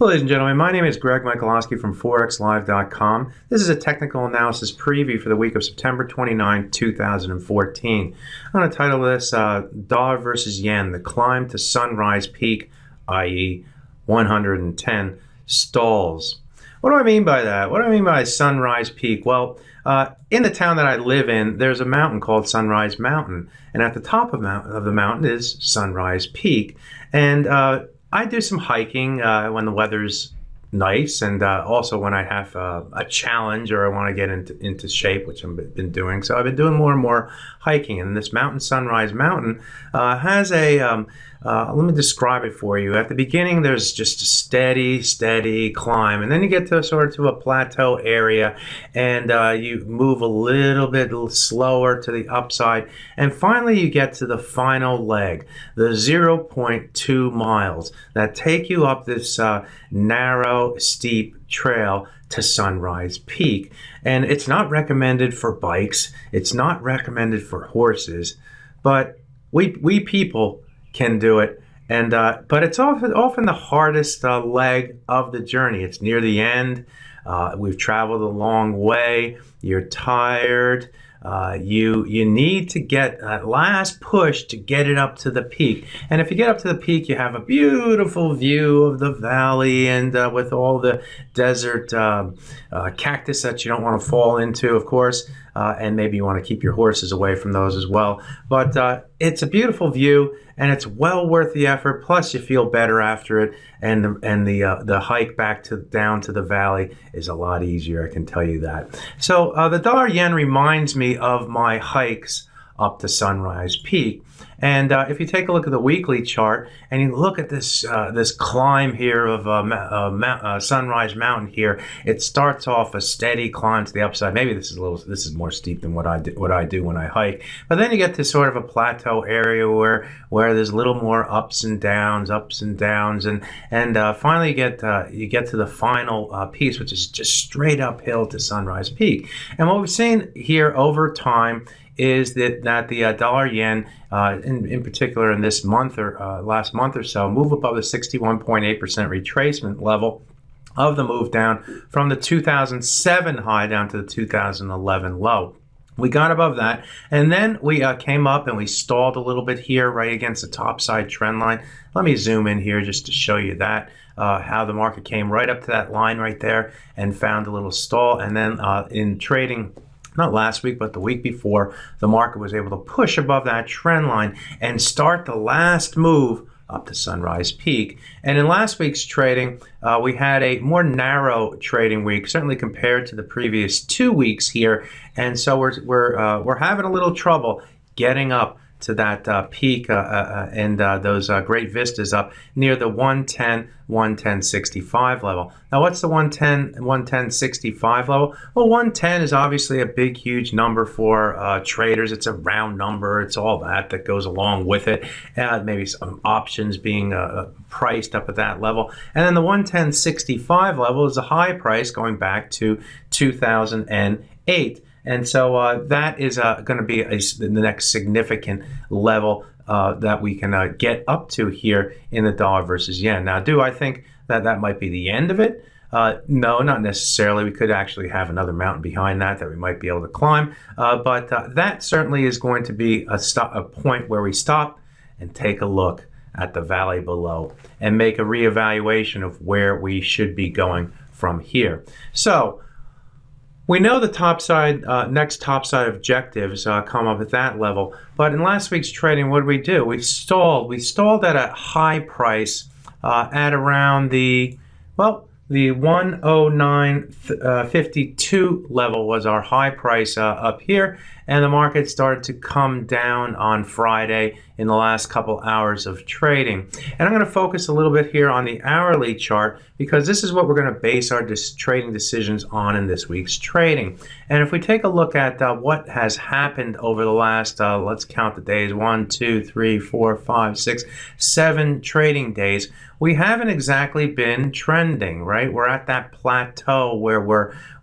Well, ladies and gentlemen, my name is Greg Michalowski from ForexLive.com. This is a technical analysis preview for the week of September 29, 2014. I'm going to title this Dollar versus Yen, the climb to sunrise peak, i.e. 110 stalls. What do I mean by that? What do I mean by sunrise peak? Well, in the town that I live in, there's a mountain called Sunrise Mountain. And at the top of the mountain is Sunrise Peak. And I do some hiking when the weather's nice, and also when I have a challenge or I want to get into shape, which I've been doing. So I've been doing more and more hiking, and this mountain, Sunrise Mountain, has a let me describe it for you. At the beginning, there's just a steady climb, and then you get to sort of to a plateau area, and you move a little bit slower to the upside, and finally you get to the final leg, the 0.2 miles that take you up this narrow, steep trail to Sunrise Peak. And it's not recommended for bikes, it's not recommended for horses, but we people can do it, and but it's often the hardest leg of the journey. It's near the end. We've traveled a long way. You're tired. You need to get that last push to get it up to the peak. And if you get up to the peak, you have a beautiful view of the valley, and with all the desert cactus that you don't want to fall into, of course, and maybe you want to keep your horses away from those as well. But it's a beautiful view, and it's well worth the effort. Plus, you feel better after it, and the hike back down to the valley is a lot easier. I can tell you that. So the dollar yen reminds me of my hikes up to Sunrise Peak. And if you take a look at the weekly chart and you look at this this climb here of Sunrise Mountain here, it starts off a steady climb to the upside. Maybe this is more steep than what I do when I hike. But then you get to sort of a plateau area where there's a little more ups and downs, and finally you get to the final piece, which is just straight uphill to Sunrise Peak. And what we've seen here over time is that the dollar yen, in particular in this month or last month or so, move above the 61.8% retracement level of the move down from the 2007 high down to the 2011 low. We got above that, and then we came up and we stalled a little bit here right against the topside trend line. Let me zoom in here just to show you that, how the market came right up to that line right there and found a little stall. And then in trading, not last week, but the week before, the market was able to push above that trend line and start the last move up to Sunrise Peak. And in last week's trading, we had a more narrow trading week, certainly compared to the previous 2 weeks here. And so we're having a little trouble getting up to that peak and those great vistas up near the 110.65 level. Now, what's the 110.65 level? Well, 110 is obviously a big, huge number for traders. It's a round number. It's all that goes along with it. Maybe some options being priced up at that level. And then the 110.65 level is a high price going back to 2008. And so that is going to be the next significant level that we can get up to here in the dollar versus yen. Now, do I think that might be the end of it? No, not necessarily. We could actually have another mountain behind that we might be able to climb. But that certainly is going to be a point where we stop and take a look at the valley below and make a reevaluation of where we should be going from here. So we know the next topside objectives come up at that level, but in last week's trading, what did we do? We stalled. We stalled at a high price at around the 109.52 level was our high price up here, and the market started to come down on Friday in the last couple hours of trading. And I'm going to focus a little bit here on the hourly chart because this is what we're going to base our trading decisions on in this week's trading. And if we take a look at what has happened over the last, let's count the days, 1, 2, 3, 4, 5, 6, 7 trading days, we haven't exactly been trending, right? We're at that plateau where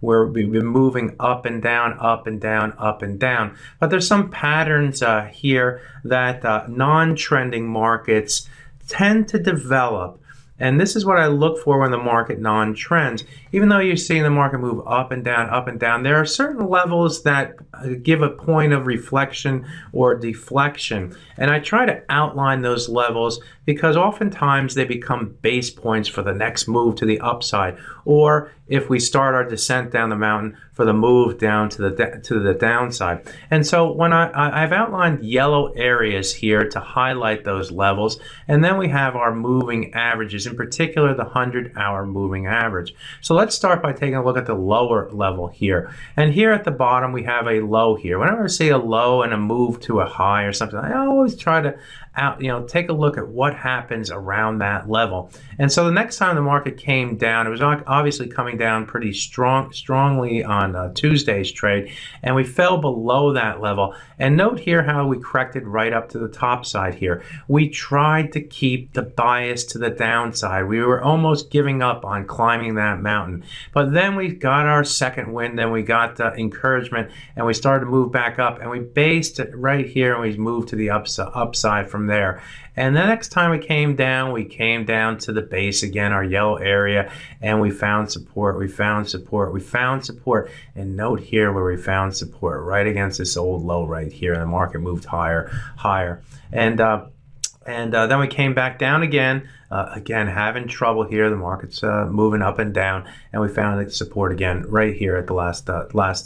we've been moving up and down, up and down, up and down. But there's some patterns here that non-trending markets tend to develop. And this is what I look for when the market non-trends. Even though you're seeing the market move up and down, there are certain levels that give a point of reflection or deflection. And I try to outline those levels because oftentimes they become base points for the next move to the upside, or if we start our descent down the mountain, for the move down to the downside. And so when I've outlined yellow areas here to highlight those levels, and then we have our moving averages, in particular the 100-hour moving average. So let's start by taking a look at the lower level here. And here at the bottom we have a low here. Whenever I see a low and a move to a high or something, I always try to take a look at what happens around that level. And so the next time the market came down, it was obviously coming down pretty strongly on Tuesday's trade, and we fell below that level. And note here how we corrected right up to the top side here. We tried to keep the bias to the downside. We were almost giving up on climbing that mountain, but then we got our second wind, then we got encouragement, and we started to move back up, and we based it right here, and we moved to the upside from there. And the next time we came down to the base again, our yellow area, and we found support, we found support. And note here where we found support, right against this old low right here, and the market moved higher. And then we came back down again, having trouble here. The market's moving up and down, and we found its support again right here at the last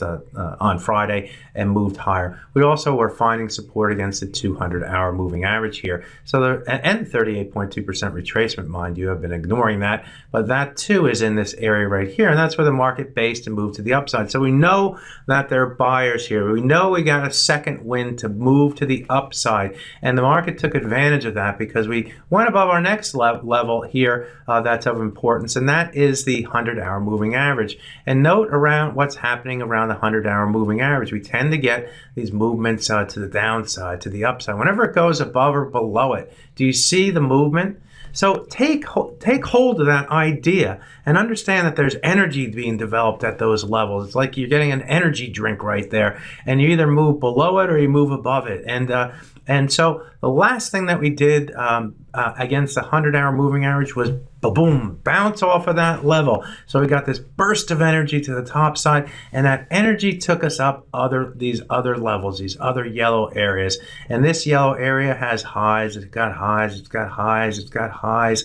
on Friday, and moved higher. We also were finding support against the 200-hour moving average here. So and 38.2% retracement, mind you, I've been ignoring that, but that too is in this area right here, and that's where the market based and moved to the upside. So we know that there are buyers here. We know we got a second wind to move to the upside, and the market took advantage of that because we went above our next level here that's of importance, and that is the 100-hour moving average. And note around what's happening around the 100-hour moving average. We tend to get these movements to the downside, to the upside, whenever it goes above or below it. Do you see the movement? So take hold of that idea and understand that there's energy being developed at those levels. It's like you're getting an energy drink right there, and you either move below it or you move above it. And so the last thing that we did against the 100-hour moving average was boom, bounce off of that level. So we got this burst of energy to the top side, and that energy took us up these other levels, these other yellow areas. And this yellow area has highs, it's got highs, it's got highs, it's got highs.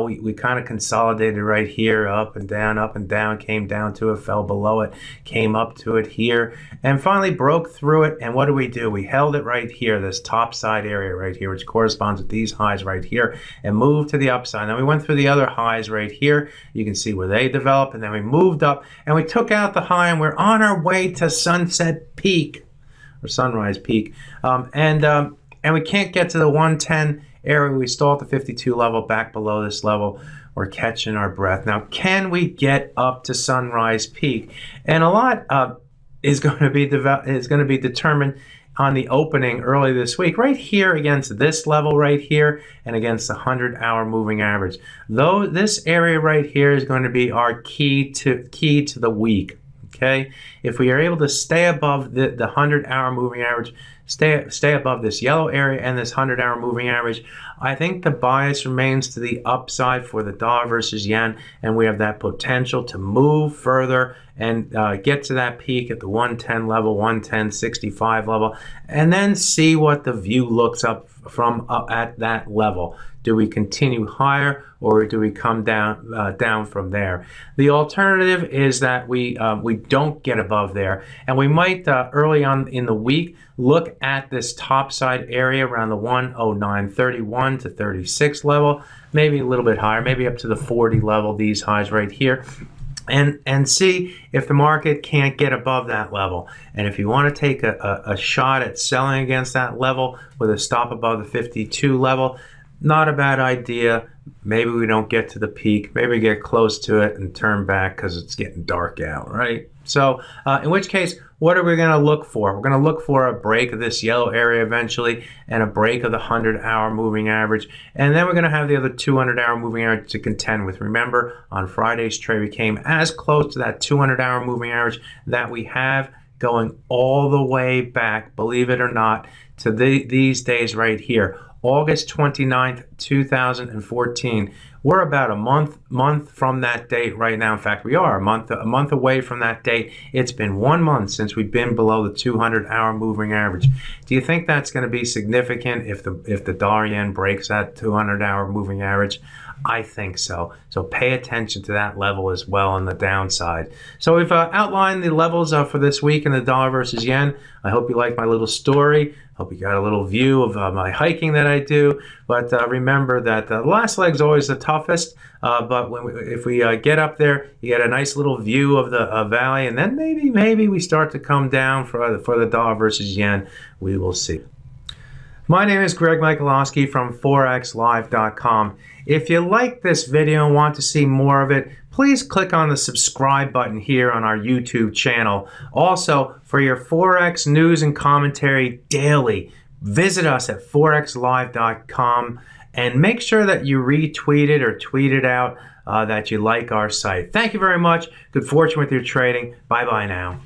We kind of consolidated right here, up and down, came down to it, fell below it, came up to it here, and finally broke through it. And what do? We held it right here, this top side area right here, which corresponds with these highs right here, and moved to the upside. Now we went through the other highs right here. You can see where they developed, and then we moved up and we took out the high, and we're on our way to sunset peak or sunrise peak, and we can't get to the 110 area. We stall at the 52 level, back below this level. We're catching our breath. Now, can we get up to sunrise peak? And a lot is going to be determined on the opening early this week, right here against this level right here and against the 100-hour moving average. Though this area right here is going to be our key to the week. Okay, if we are able to stay above the 100-hour moving average, stay above this yellow area and this 100-hour moving average, I think the bias remains to the upside for the dollar versus yen, and we have that potential to move further and get to that peak at the 110 level, 110.65 level, and then see what the view looks up from at that level. Do we continue higher, or do we come down from there? The alternative is that we don't get above there, and we might early on in the week look at this top side area around the 109.31 to 36 level, maybe a little bit higher, maybe up to the 40 level, these highs right here. And see if the market can't get above that level. And if you want to take a shot at selling against that level with a stop above the 52 level, not a bad idea. Maybe we don't get to the peak. Maybe we get close to it and turn back because it's getting dark out, right? So in which case, what are we going to look for? We're going to look for a break of this yellow area eventually, and a break of the 100-hour moving average. And then we're going to have the other 200-hour moving average to contend with. Remember, on Friday's trade, we came as close to that 200-hour moving average that we have going all the way back, believe it or not, to these days right here. August 29th, 2014. We're about a month from that date right now. In fact, we are a month away from that date. It's been 1 month since we've been below the 200-hour moving average. Do you think that's going to be significant if the dollar yen breaks that 200-hour moving average? I think so. So pay attention to that level as well on the downside. So we've outlined the levels for this week in the dollar versus yen. I hope you like my little story. Hope you got a little view of my hiking that I do. But remember that the last leg's always the toughest. But if we get up there, you get a nice little view of the valley, and then maybe we start to come down for the dollar versus yen. We will see. My name is Greg Michalowski from ForexLive.com. If you like this video and want to see more of it, please click on the subscribe button here on our YouTube channel. Also, for your Forex news and commentary daily, visit us at ForexLive.com and make sure that you retweet it or tweet it out that you like our site. Thank you very much. Good fortune with your trading. Bye-bye now.